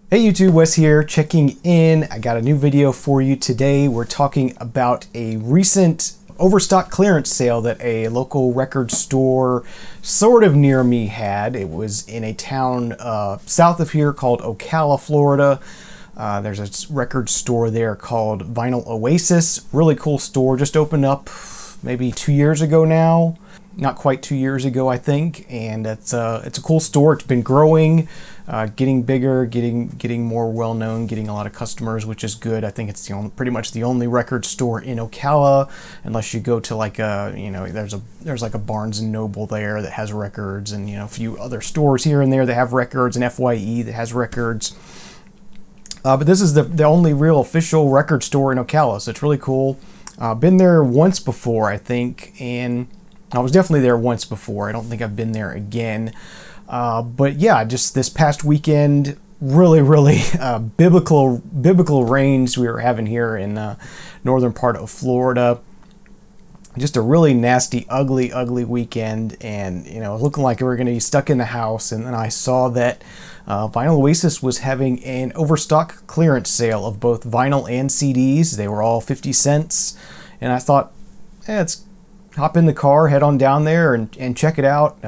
Hey YouTube, Wes here, checking in. I got a new video for you today. We're talking about a recent Overstock clearance sale that a local record store sort of near me had. It was in a town south of here called Ocala, Florida. There's a record store there called Vinyl Oasis. Really cool store, just opened up maybe 2 years ago now. Not quite 2 years ago, I think, and it's a cool store. It's been growing, getting bigger, getting more well known, getting a lot of customers, which is good. I think it's pretty much the only record store in Ocala, unless you go to like a there's like a Barnes and Noble there that has records, and a few other stores here and there that have records, and FYE that has records. But this is the only real official record store in Ocala, so it's really cool. Been there once before, I think, and I was definitely there once before. I don't think I've been there again. But yeah, just this past weekend, really biblical rains we were having here in the northern part of Florida. Just a really nasty, ugly weekend, and looking like we were going to be stuck in the house. And then I saw that Vinyl Oasis was having an Overstock clearance sale of both vinyl and CDs. They were all 50 cents, and I thought, let's hop in the car, head on down there, and check it out.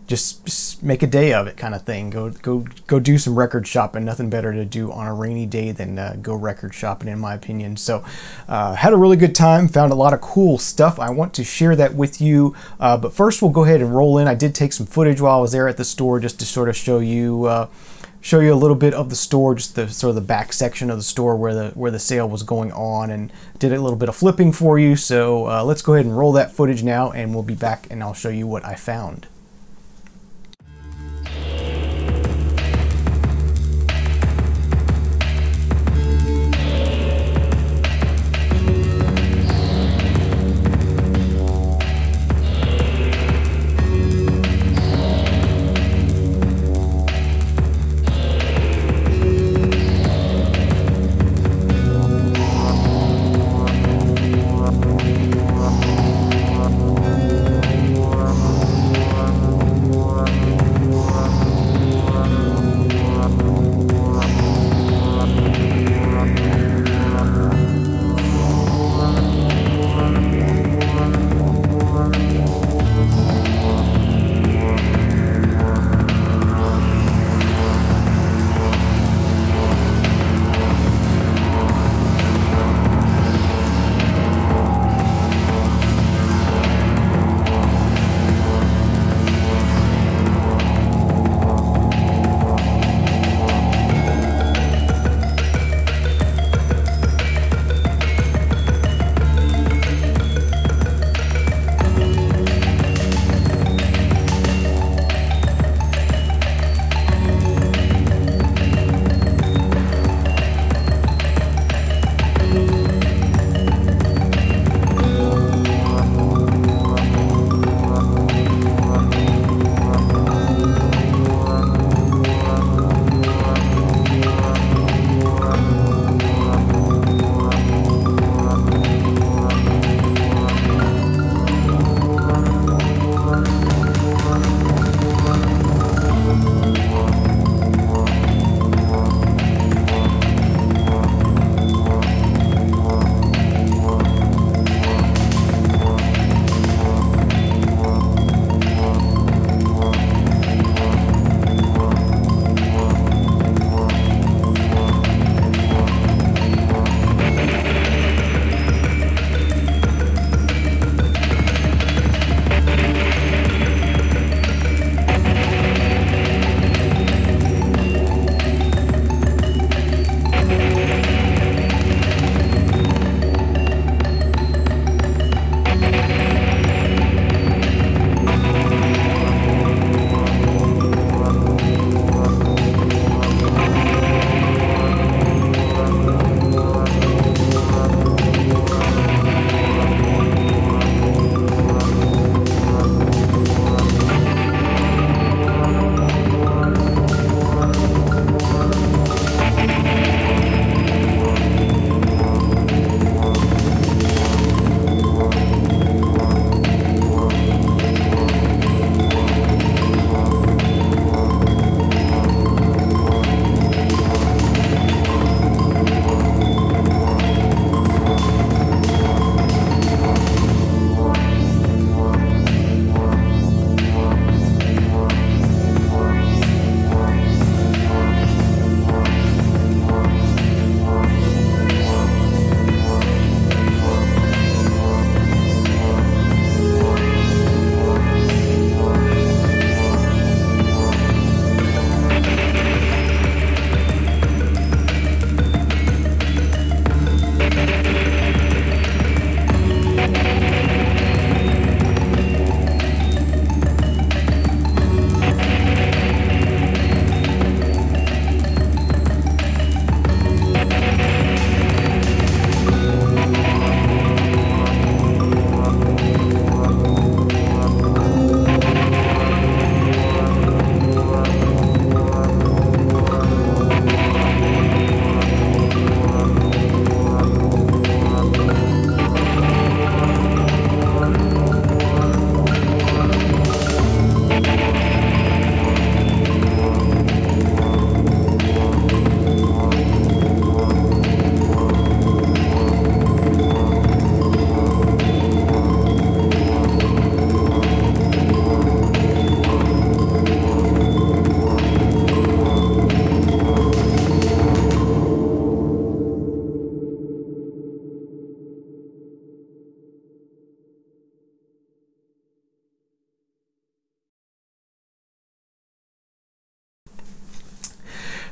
Just make a day of it, kind of thing. Go do some record shopping. Nothing better to do on a rainy day than go record shopping, in my opinion. So had a really good time, found a lot of cool stuff. I want to share that with you, but first we'll go ahead and roll in. I did take some footage while I was there at the store, just to sort of show you a little bit of the store, just the sort of the back section of the store where the sale was going on, and did a little bit of flipping for you. So let's go ahead and roll that footage now, and we'll be back and I'll show you what I found.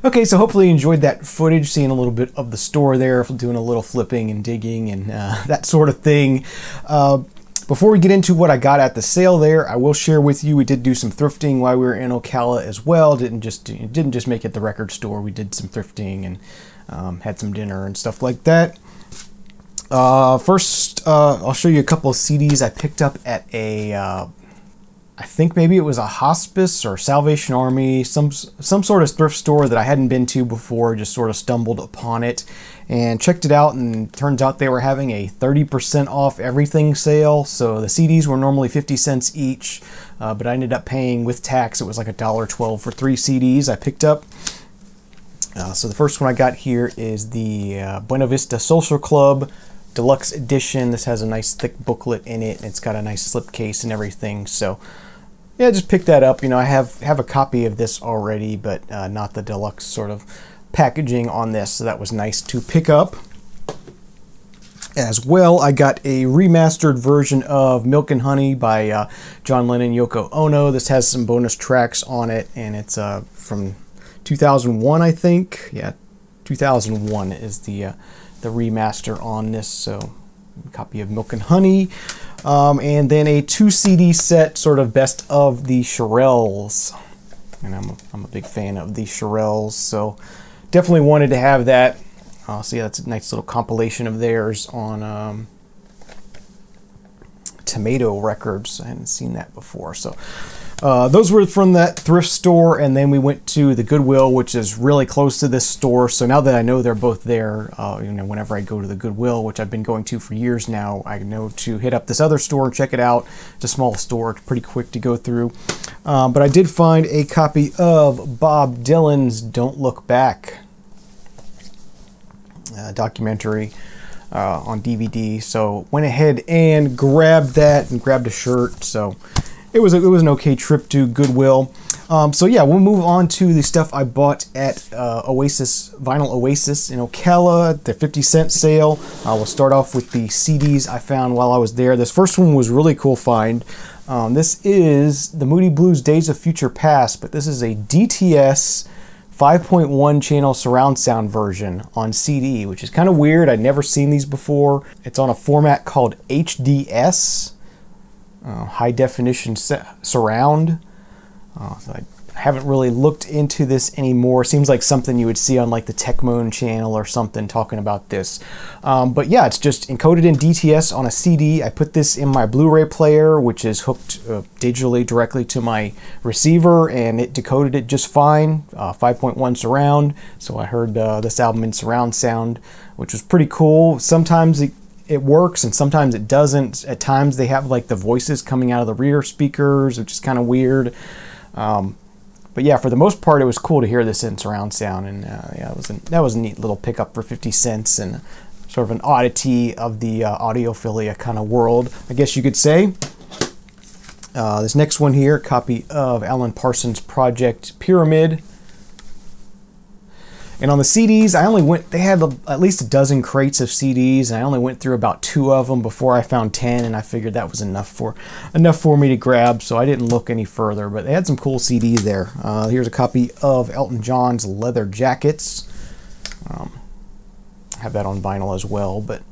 Okay, so hopefully you enjoyed that footage, seeing a little bit of the store there, doing a little flipping and digging and that sort of thing. Before we get into what I got at the sale there, I will share with you we did do some thrifting while we were in Ocala as well. Didn't just make it the record store. We did some thrifting and had some dinner and stuff like that. First, I'll show you a couple of CDs I picked up at a I think maybe it was a hospice or Salvation Army, some sort of thrift store that I hadn't been to before, just sort of stumbled upon it and checked it out, and turns out they were having a 30% off everything sale. So the CDs were normally 50 cents each, but I ended up paying with tax, it was like $1.12 for 3 CDs I picked up. So the first one I got here is the Buena Vista Social Club Deluxe Edition. This has a nice thick booklet in it, and it's got a nice slipcase and everything. So yeah, just pick that up. You know, I have a copy of this already, but not the deluxe sort of packaging on this, so that was nice to pick up. As well, I got a remastered version of Milk and Honey by John Lennon, Yoko Ono. This has some bonus tracks on it, and it's from 2001, I think. Yeah, 2001 is the remaster on this. So, a copy of Milk and Honey. And then a 2 CD set, sort of best of the Shirelles. And I'm a big fan of the Shirelles, so definitely wanted to have that. So yeah, that's a nice little compilation of theirs on Tomato Records. I hadn't seen that before. So those were from that thrift store, and then we went to the Goodwill, which is really close to this store. So now that I know they're both there, you know, whenever I go to the Goodwill, which I've been going to for years now, I know to hit up this other store and check it out. It's a small store, it's pretty quick to go through. But I did find a copy of Bob Dylan's "Don't Look Back" documentary on DVD. So went ahead and grabbed that and grabbed a shirt. So it was an okay trip to Goodwill. So yeah, we'll move on to the stuff I bought at Vinyl Oasis in Ocala, the 50-cent sale. We'll start off with the CDs I found while I was there. This first one was really cool find. This is the Moody Blues Days of Future Past, but this is a DTS 5.1 channel surround sound version on CD, which is kind of weird. I'd never seen these before. It's on a format called HDS. High definition surround. So I haven't really looked into this anymore. Seems like something you would see on like the Techmoan channel or something talking about this. But yeah, it's just encoded in DTS on a CD. I put this in my Blu-ray player, which is hooked digitally directly to my receiver, and it decoded it just fine. 5.1 surround. So I heard this album in surround sound, which was pretty cool. Sometimes it works and sometimes it doesn't. At times they have like the voices coming out of the rear speakers, which is kind of weird. But yeah, for the most part, it was cool to hear this in surround sound, and yeah, that was a neat little pickup for 50 cents and sort of an oddity of the audiophilia kind of world, I guess you could say. This next one here, copy of Alan Parsons' Project Pyramid. And on the CDs, they had at least a dozen crates of CDs, and I only went through about 2 of them before I found 10, and I figured that was enough for me to grab, so I didn't look any further, but they had some cool CDs there. Here's a copy of Elton John's Leather Jackets. I have that on vinyl as well, but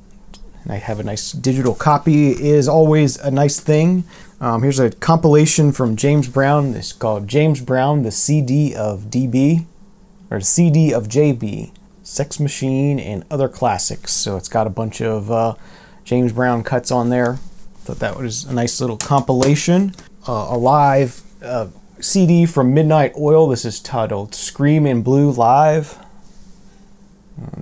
I have a nice digital copy. It is always a nice thing. Here's a compilation from James Brown. It's called James Brown, the CD of DB. Or the CD of JB, Sex Machine, and Other Classics. So it's got a bunch of James Brown cuts on there. Thought that was a nice little compilation. A live CD from Midnight Oil. This is titled Scream in Blue Live.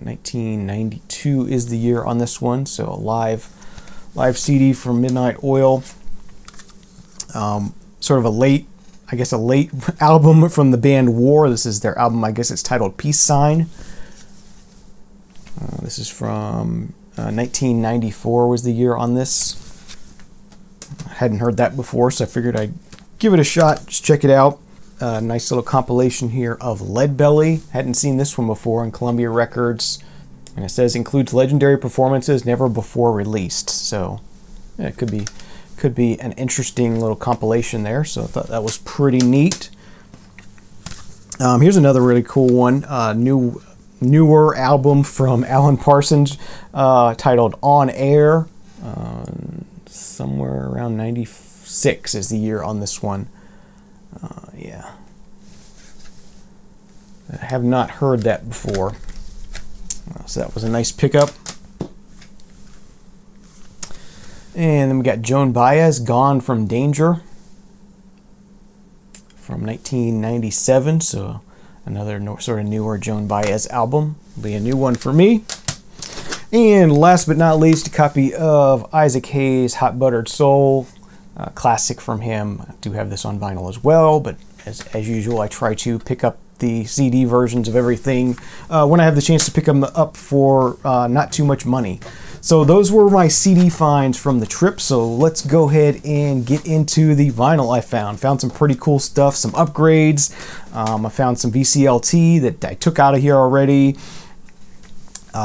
1992 is the year on this one. So a live CD from Midnight Oil. Sort of a late album from the band War. This is their album, I guess it's titled Peace Sign. This is from 1994 was the year on this. I hadn't heard that before, so I figured I'd give it a shot, just check it out. Nice little compilation here of Leadbelly. Hadn't seen this one before on Columbia Records. And it says includes legendary performances never before released. So yeah, it could be an interesting little compilation there, so I thought that was pretty neat. Here's another really cool one, newer album from Alan Parsons, titled On Air. Somewhere around 96 is the year on this one. Yeah. I have not heard that before. So that was a nice pickup. And then we got Joan Baez, Gone from Danger, from 1997. So another sort of newer Joan Baez album. Be a new one for me. And last but not least, a copy of Isaac Hayes' Hot Buttered Soul, classic from him. I do have this on vinyl as well, but as usual, I try to pick up the CD versions of everything when I have the chance to pick them up for not too much money. So those were my CD finds from the trip. So let's go ahead and get into the vinyl I found. Found some pretty cool stuff, some upgrades. I found some VCLT that I took out of here already.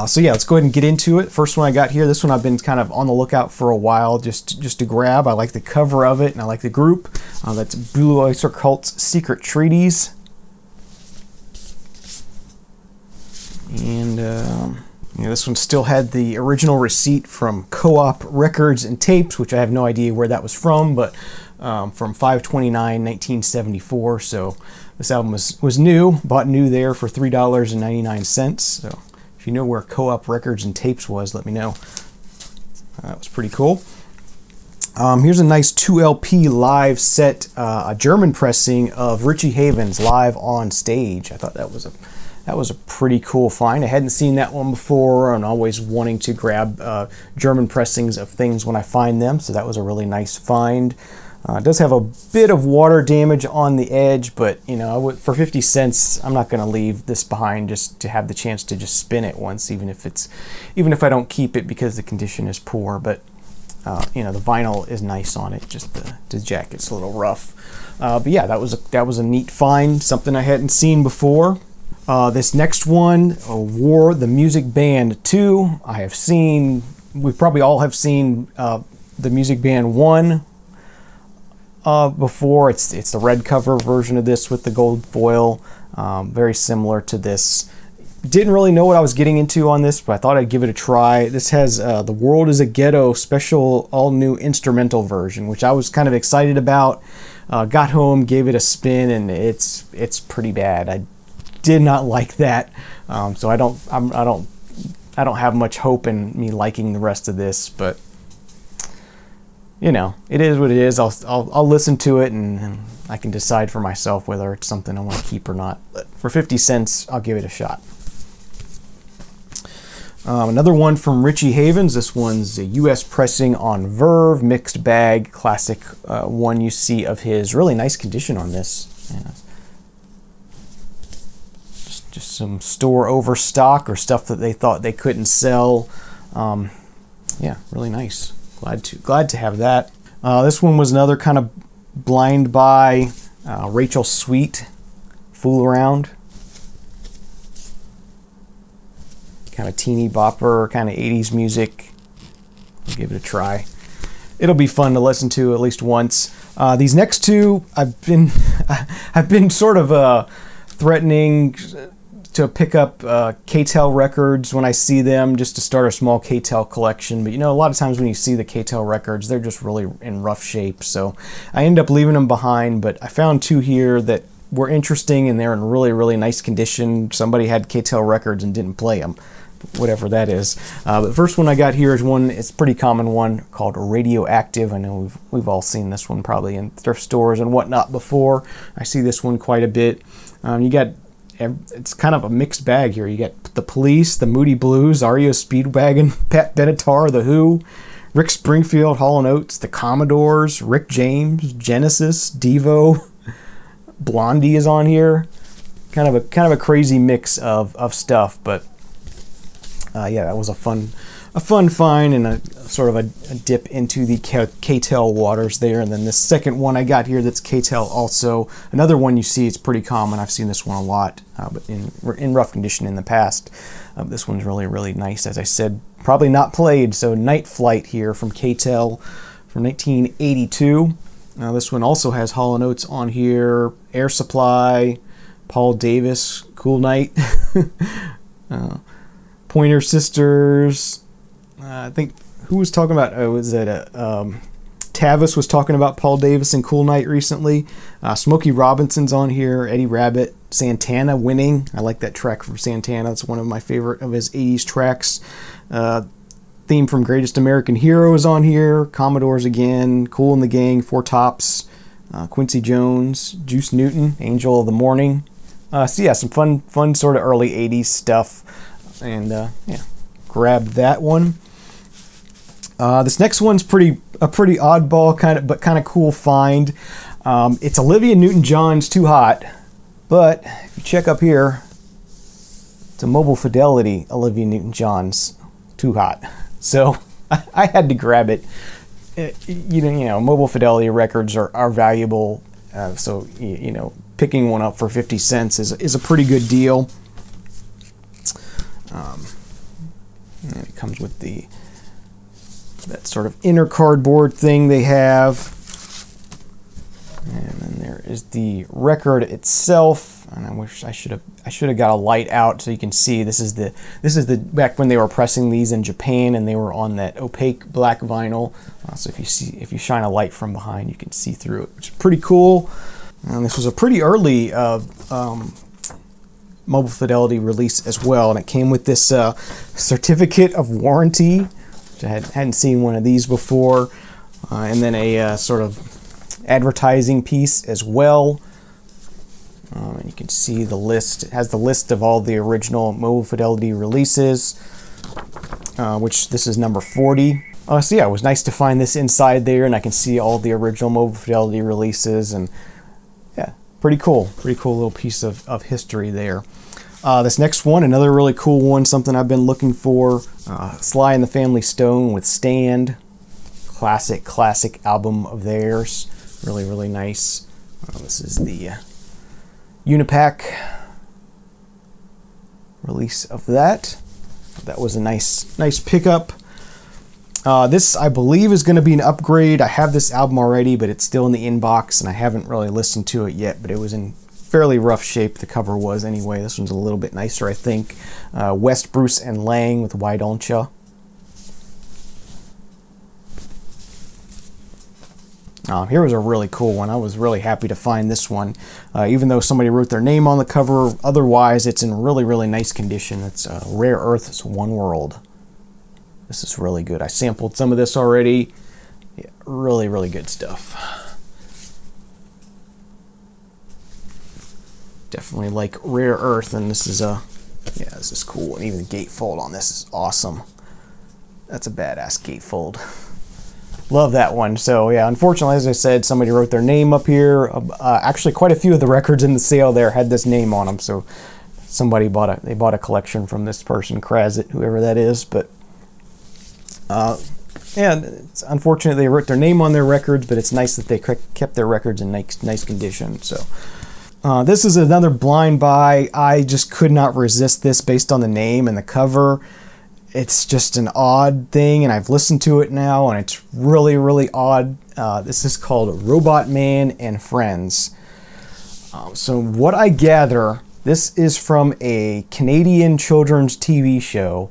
So yeah, let's go ahead and get into it. First one I got here, this one I've been kind of on the lookout for a while just to grab. I like the cover of it and I like the group. That's Blue Oyster Cult's Secret Treaties. And this one still had the original receipt from Co-op Records and Tapes, which I have no idea where that was from, but from 5/29/1974. So this album was new, bought new there for $3.99. So if you know where Co-op Records and Tapes was, let me know. That was pretty cool. Here's a nice 2LP live set, a German pressing of Richie Havens live on stage. I thought that was a pretty cool find. I hadn't seen that one before, and always wanting to grab German pressings of things when I find them, so that was a really nice find. It does have a bit of water damage on the edge, but you know, for 50 cents, I'm not going to leave this behind just to have the chance to just spin it once, even if I don't keep it because the condition is poor. But you know, the vinyl is nice on it. Just the jacket's a little rough. But yeah, that was a neat find, something I hadn't seen before. This next one, War the Music Band 2. We probably all have seen the Music Band 1 before. It's the red cover version of this with the gold foil. Very similar to this. Didn't really know what I was getting into on this, but I thought I'd give it a try. This has The World is a Ghetto special all-new instrumental version, which I was kind of excited about. Got home, gave it a spin, and it's pretty bad. I did not like that, so I don't have much hope in me liking the rest of this. But you know, it is what it is. I'll listen to it and I can decide for myself whether it's something I want to keep or not. But for 50 cents, I'll give it a shot. Another one from Richie Havens. This one's a U.S. pressing on Verve, mixed bag, classic one you see of his. Really nice condition on this. Yeah. Just some store overstock or stuff that they thought they couldn't sell. Yeah, really nice. Glad to have that. This one was another kind of blind buy. Rachel Sweet, Fool Around. Kind of teeny bopper, kind of 80s music. I'll give it a try. It'll be fun to listen to at least once. These next two, I've been sort of threatening to pick up K-Tel records when I see them, just to start a small K-Tel collection. But you know, a lot of times when you see the K-Tel records, they're just really in rough shape, so I end up leaving them behind. But I found two here that were interesting, and they're in really, really nice condition. Somebody had K-Tel records and didn't play them, whatever that is. But the first one I got here is it's a pretty common one called Radioactive. I know we've all seen this one probably in thrift stores and whatnot before. I see this one quite a bit. It's kind of a mixed bag here. You get the Police, the Moody Blues, REO Speedwagon, Pat Benatar, The Who, Rick Springfield, Hall & Oates, the Commodores, Rick James, Genesis, Devo, Blondie is on here. Kind of a crazy mix of stuff, but yeah, that was a fun find and a sort of a dip into the K-Tel waters there. And then the second one I got here that's K-Tel also, another one you see, it's pretty common. I've seen this one a lot, but in rough condition in the past. This one's really, really nice. As I said, probably not played. So Night Flight here from K-Tel from 1982. Now this one also has Hall & Oates on here, Air Supply, Paul Davis, Cool Night. Pointer Sisters. I think, who was talking about, was it Tavis was talking about Paul Davis and Cool Night recently. Smokey Robinson's on here. Eddie Rabbitt. Santana, Winning. I like that track from Santana. It's one of my favorite of his 80s tracks. Theme from Greatest American Hero is on here. Commodores again. Kool and the Gang, Four Tops. Quincy Jones. Juice Newton, Angel of the Morning. So yeah, some fun sort of early 80s stuff. And yeah, grab that one. This next one's a pretty oddball but kind of cool find. It's Olivia Newton-John's Too Hot, but if you check up here, it's a Mobile Fidelity Olivia Newton-John's Too Hot. So I had to grab it. You know, Mobile Fidelity records are valuable, so you know, picking one up for 50 cents is a pretty good deal. And it comes with that sort of inner cardboard thing they have. And then there is the record itself. And I wish I should have got a light out so you can see. This is the back when they were pressing these in Japan, and they were on that opaque black vinyl. So if you shine a light from behind, you can see through it, which is pretty cool. And this was a pretty early Mobile Fidelity release as well, and it came with this certificate of warranty, which I hadn't seen one of these before, and then a sort of advertising piece as well. And you can see the list. It has the list of all the original Mobile Fidelity releases, which this is number 40. So yeah, it was nice to find this inside there, and I can see all the original Mobile Fidelity releases, and yeah, pretty cool little piece of history there. This next one, another really cool one, something I've been looking for. Sly and the Family Stone with Stand. Classic album of theirs. Really nice. This is the Unipack release of that. That was a nice pickup. This, I believe, is going to be an upgrade. I have this album already, but it's still in the inbox, and I haven't really listened to it yet, but it was in fairly rough shape. The cover was anyway. This one's a little bit nicer, I think. West, Bruce, and Lang with Why Don't Ya. Here was a really cool one. I was really happy to find this one. Even though somebody wrote their name on the cover, otherwise it's in really nice condition. It's Rare Earth's One World. This is really good. I sampled some of this already. Yeah, really good stuff. Definitely like Rare Earth, and this is this is cool. And even the gatefold on this is awesome. That's a badass gatefold. Love that one. So yeah, unfortunately, as I said, somebody wrote their name up here. Actually, quite a few of the records in the sale there had this name on them. So somebody bought a collection from this person, Krazit, whoever that is. But yeah, it's unfortunate they wrote their name on their records, but it's nice that they kept their records in nice condition. So this is another blind buy. I just could not resist this based on the name and the cover. It's just an odd thing, and I've listened to it now, and it's really odd. This is called Robot Man and Friends. So what I gather, this is from a Canadian children's TV show,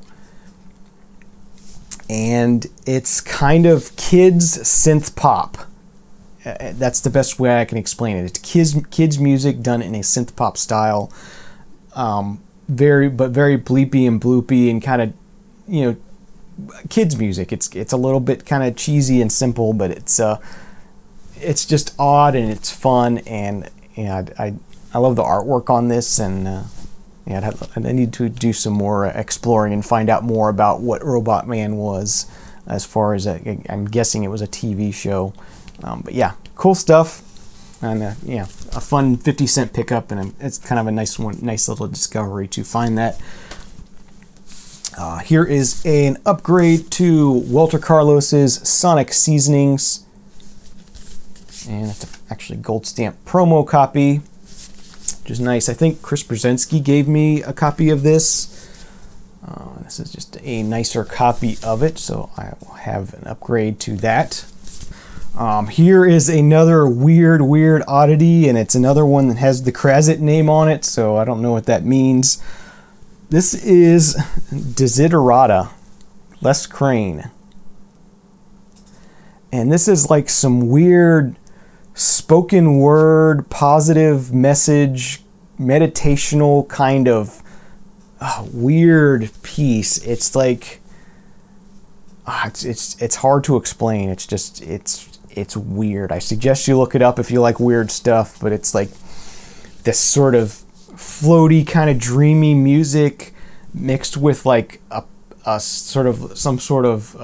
and it's kind of kids synth pop. That's the best way I can explain it. It's kids music done in a synth pop style, very bleepy and bloopy, and kind of, you know, kids music. It's a little bit kind of cheesy and simple, but it's just odd and it's fun, and yeah, I love the artwork on this, and yeah, I need to do some more exploring and find out more about what Robot Man was, as far as I'm guessing it was a TV show. But yeah, cool stuff, and yeah, a fun 50-cent pickup, and it's kind of a nice little discovery to find that. Here is an upgrade to Walter Carlos's Sonic Seasonings, and it's actually a gold stamp promo copy, which is nice. I think Chris Brzezinski gave me a copy of this. This is just a nicer copy of it, so I will have an upgrade to that. Here is another weird oddity, and it's another one that has the Krazit name on it, so I don't know what that means. This is Desiderata, Les Crane. And this is like some weird spoken word, positive message, meditational kind of weird piece. It's like, it's hard to explain. It's just, it's weird. I suggest you look it up if you like weird stuff, but it's like this sort of floaty kind of dreamy music mixed with like a sort of some sort of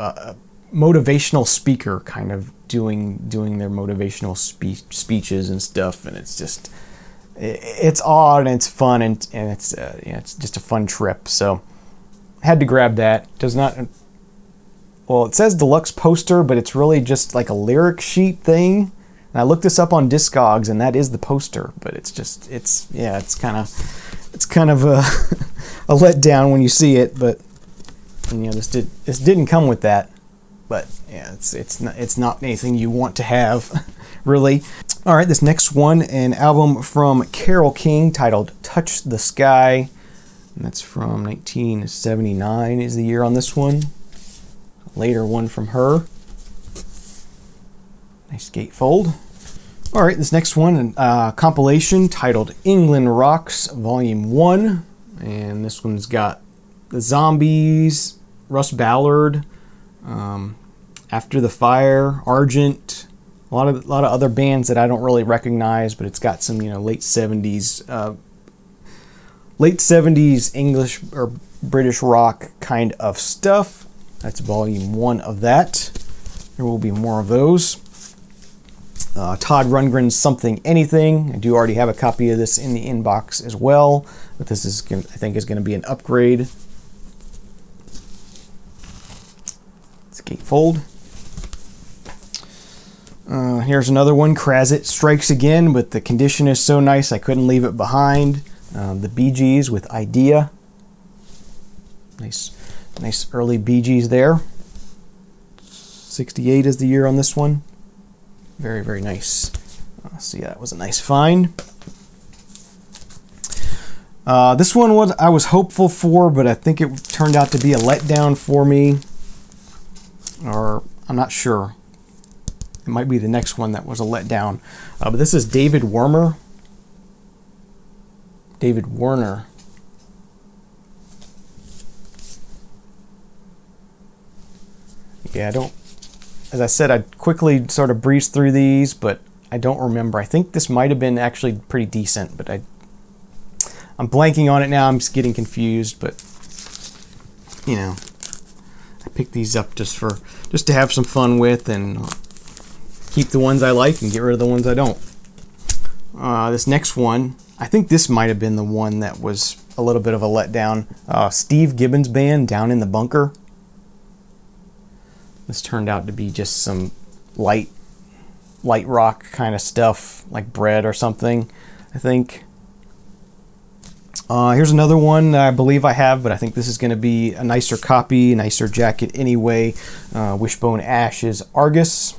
motivational speaker kind of doing their motivational speeches and stuff, and it's just, it's odd and it's fun, and it's yeah, it's just a fun trip. So had to grab that. Does not, well, it says deluxe poster, but it's really just like a lyric sheet thing. And I looked this up on Discogs, and that is the poster, but it's just, yeah, it's kind of a, a letdown when you see it. But you know, this didn't come with that. But yeah, it's not anything you want to have, really. All right, this next one, an album from Carole King titled "Touch the Sky," and that's from 1979 is the year on this one. Later one from her. Nice gatefold. All right, this next one, a compilation titled "England Rocks Volume 1," and this one's got the Zombies, Russ Ballard, After the Fire, Argent, a lot of other bands that I don't really recognize, but it's got some, you know, late 70s English or British rock kind of stuff. That's volume 1 of that. There will be more of those. Todd Rundgren's Something Anything. I do already have a copy of this in the inbox as well, but this is, I think, is going to be an upgrade. It's a gatefold. Here's another one, Krazit Strikes Again, but the condition is so nice I couldn't leave it behind. The Bee Gees with Idea. Nice early Bee Gees there. 68 is the year on this one. Very nice. See, that was a nice find. This one I was hopeful for, but I think it turned out to be a letdown for me. Or I'm not sure. It might be the next one that was a letdown. But this is David Werner. David Werner. Yeah, I don't, as I said, I quickly sort of breezed through these, but I don't remember. I think this might have been actually pretty decent, but I'm blanking on it now. I'm just getting confused, but you know, I picked these up just to have some fun with and keep the ones I like and get rid of the ones I don't. This next one, I think this might have been the one that was a little bit of a letdown. Steve Gibbons Band, Down in the Bunker. This turned out to be just some light rock kind of stuff, like Bread or something, I think. Here's another one that I believe I have, but I think this is going to be a nicer copy, nicer jacket anyway. Wishbone Ash's Argus.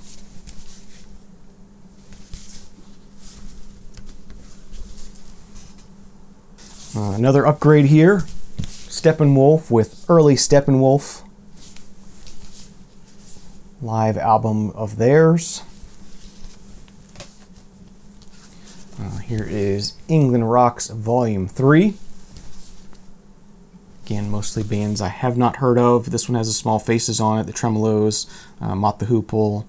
Another upgrade here, Steppenwolf with early Steppenwolf. Live album of theirs. Here is England Rocks Volume 3. Again, mostly bands I have not heard of. This one has the Small Faces on it, the Tremolos, Mott the Hoople,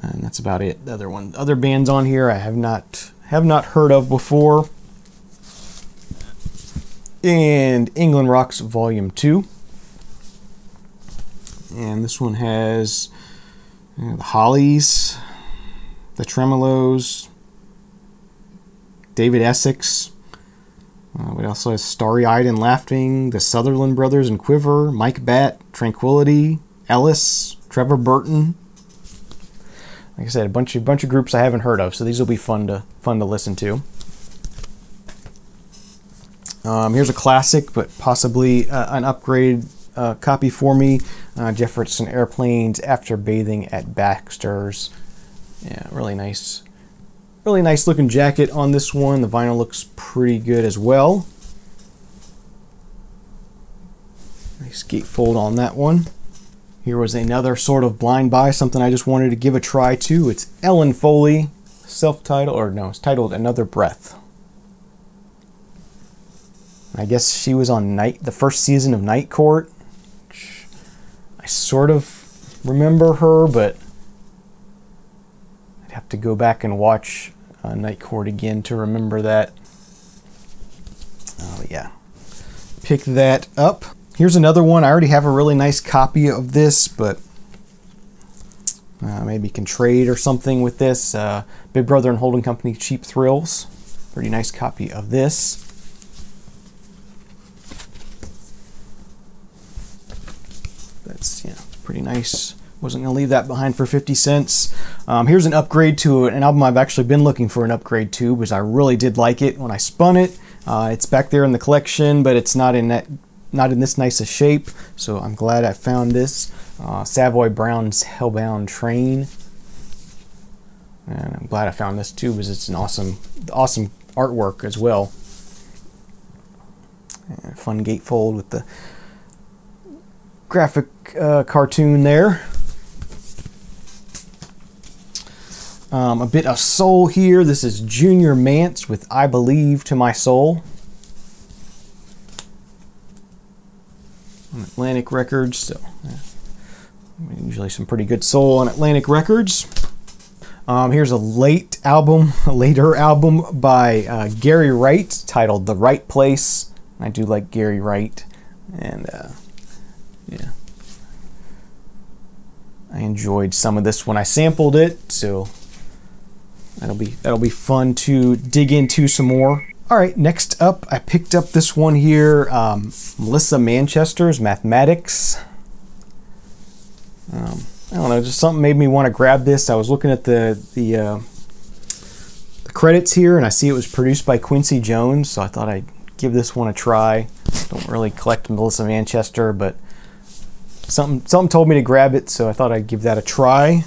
and that's about it. The other bands on here I have not heard of before. And England Rocks Volume 2. And this one has the Hollies, the Tremolos, David Essex. It also has Starry Eyed and Laughing, the Sutherland Brothers and Quiver, Mike Batt, Tranquility, Ellis, Trevor Burton. Like I said, a bunch of groups I haven't heard of, so these will be fun to listen to. Here's a classic, but possibly an upgrade copy for me. Jefferson Airplanes, After Bathing at Baxter's. Yeah, really nice looking jacket on this one. The vinyl looks pretty good as well. Nice gatefold on that one. Here was another sort of blind buy, something I just wanted to give a try to. It's Ellen Foley, self-titled, or no, it's titled Another Breath. I guess she was on the first season of Night Court. I sort of remember her, but I'd have to go back and watch Night Court again to remember that. Oh yeah, pick that up. Here's another one. I already have a really nice copy of this, but maybe can trade or something with this. Big Brother and Holding Company Cheap Thrills. Pretty nice copy of this. That's, yeah, pretty nice. Wasn't gonna leave that behind for 50 cents. Here's an upgrade to an album I've actually been looking for an upgrade to, because I really did like it when I spun it. It's back there in the collection, but it's not in this nice a shape, so I'm glad I found this. Savoy Brown's Hellbound Train. And I'm glad I found this too, because it's an awesome artwork as well. And fun gatefold with the graphic cartoon there. A bit of soul here. This is Junior Mance with I Believe to My Soul. On Atlantic Records, so usually some pretty good soul on Atlantic Records. Here's a later album by Gary Wright titled The Right Place. I do like Gary Wright, and yeah, I enjoyed some of this when I sampled it, so that'll be fun to dig into some more. All right, next up, I picked up this one here, Melissa Manchester's Mathematics. I don't know, just something made me want to grab this. I was looking at the credits here, and I see it was produced by Quincy Jones, so I thought I'd give this one a try. Don't really collect Melissa Manchester, but something told me to grab it, so I thought I'd give that a try.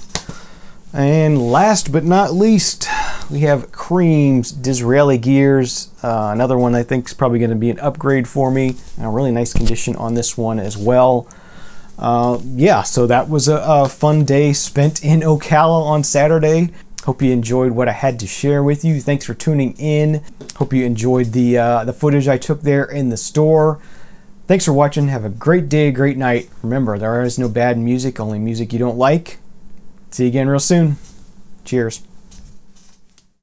And last but not least, we have Cream's Disraeli Gears, another one I think is probably going to be an upgrade for me. A really nice condition on this one as well. Yeah, so that was a fun day spent in Ocala on Saturday. Hope you enjoyed what I had to share with you. Thanks for tuning in. Hope you enjoyed the footage I took there in the store. Thanks for watching. Have a great day, a great night. Remember, there is no bad music, only music you don't like. See you again real soon. Cheers.